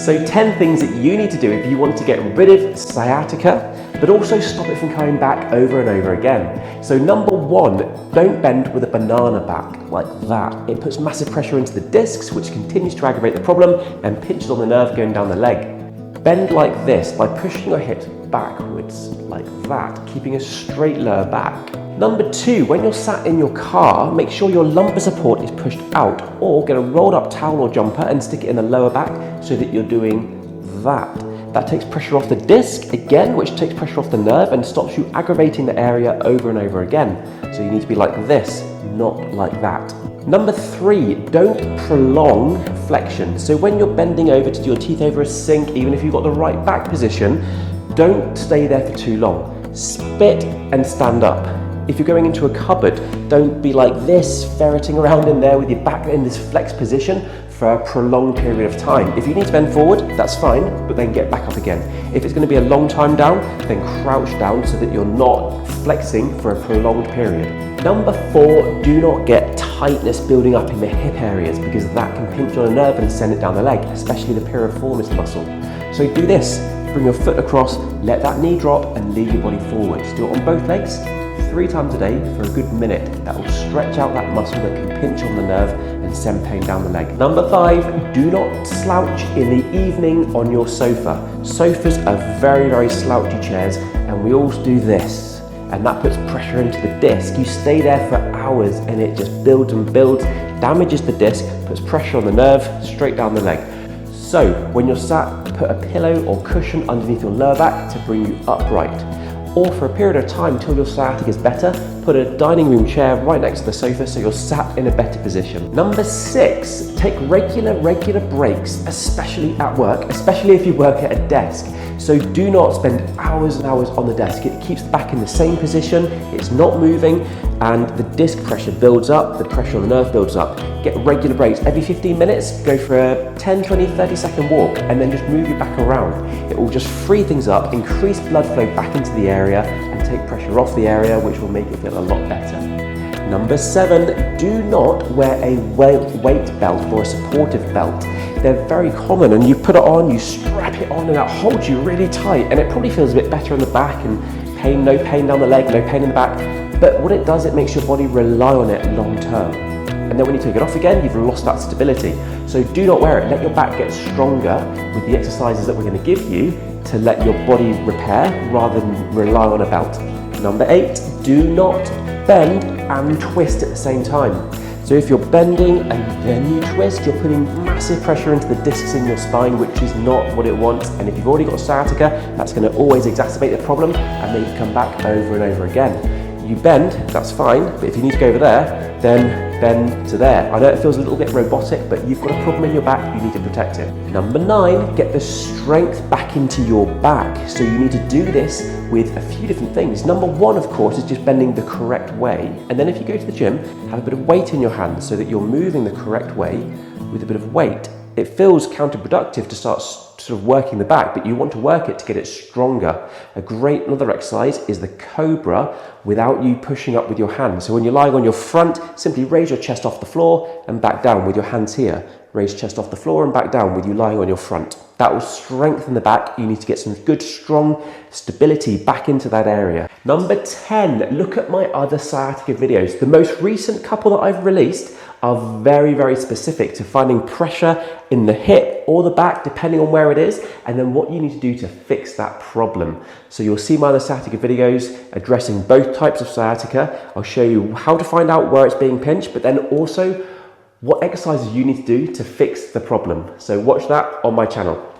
So 10 things that you need to do if you want to get rid of sciatica, but also stop it from coming back over and over again. So number 1, don't bend with a banana back like that. It puts massive pressure into the discs, which continues to aggravate the problem and pinches on the nerve going down the leg. Bend like this by pushing your hips backwards like that, keeping a straight lower back. Number 2, when you're sat in your car, make sure your lumbar support is pushed out, or get a rolled up towel or jumper and stick it in the lower back so that you're doing that. That takes pressure off the disc again, which takes pressure off the nerve and stops you aggravating the area over and over again. So you need to be like this, not like that. Number 3, don't prolong flexion. So when you're bending over to do your teeth over a sink, even if you've got the right back position, don't stay there for too long. Spit and stand up. If you're going into a cupboard, don't be like this, ferreting around in there with your back in this flexed position for a prolonged period of time. If you need to bend forward, that's fine, but then get back up again. If it's going to be a long time down, then crouch down so that you're not flexing for a prolonged period. Number 4, do not get tightness building up in the hip areas, because that can pinch on a nerve and send it down the leg, especially the piriformis muscle. So do this, bring your foot across, let that knee drop and lean your body forwards. Do it on both legs, 3 times a day for a good minute. That will stretch out that muscle that can pinch on the nerve and send pain down the leg. Number 5, do not slouch in the evening on your sofa. Sofas are very, very slouchy chairs, and we all do this, and that puts pressure into the disc. You stay there for hours and it just builds and builds, damages the disc, puts pressure on the nerve, straight down the leg. So when you're sat, put a pillow or cushion underneath your lower back to bring you upright. Or for a period of time until your sciatica is better, put a dining room chair right next to the sofa so you're sat in a better position. Number 6, take regular breaks, especially at work, especially if you work at a desk. So do not spend hours and hours on the desk. It keeps the back in the same position, it's not moving, and the disc pressure builds up, the pressure on the nerve builds up. Get regular breaks. Every 15 minutes, go for a 10, 20, 30-second walk, and then just move your back around. It will just free things up, increase blood flow back into the area, and take pressure off the area, which will make it feel a lot better. Number 7, do not wear a weight belt or a supportive belt. They're very common, and you put it on, you strap it on, and that holds you really tight, and it probably feels a bit better in the back, and no pain down the leg, no pain in the back. But what it does, it makes your body rely on it long term. And then when you take it off again, you've lost that stability. So do not wear it. Let your back get stronger with the exercises that we're going to give you to let your body repair rather than rely on a belt. Number 8, do not bend and twist at the same time. So if you're bending and then you twist, you're putting massive pressure into the discs in your spine, which is not what it wants. And if you've already got sciatica, that's going to always exacerbate the problem and make you come back over and over again. You bend, that's fine, but if you need to go over there, then bend to there. I know it feels a little bit robotic, but you've got a problem in your back, you need to protect it. Number 9, get the strength back into your back. So you need to do this with a few different things. Number 1, of course, is just bending the correct way. And then if you go to the gym, have a bit of weight in your hands so that you're moving the correct way with a bit of weight. It feels counterproductive to start sort of working the back, but you want to work it to get it stronger. Another exercise is the cobra without you pushing up with your hands. So when you're lying on your front, simply raise your chest off the floor and back down with your hands here. Raise chest off the floor and back down with you lying on your front. That will strengthen the back. You need to get some good, strong stability back into that area. Number 10, look at my other sciatica videos. The most recent couple that I've released are very, very specific to finding pressure in the hip or the back, depending on where it is, and then what you need to do to fix that problem. So you'll see my other sciatica videos addressing both types of sciatica. I'll show you how to find out where it's being pinched, but then also what exercises you need to do to fix the problem. So watch that on my channel.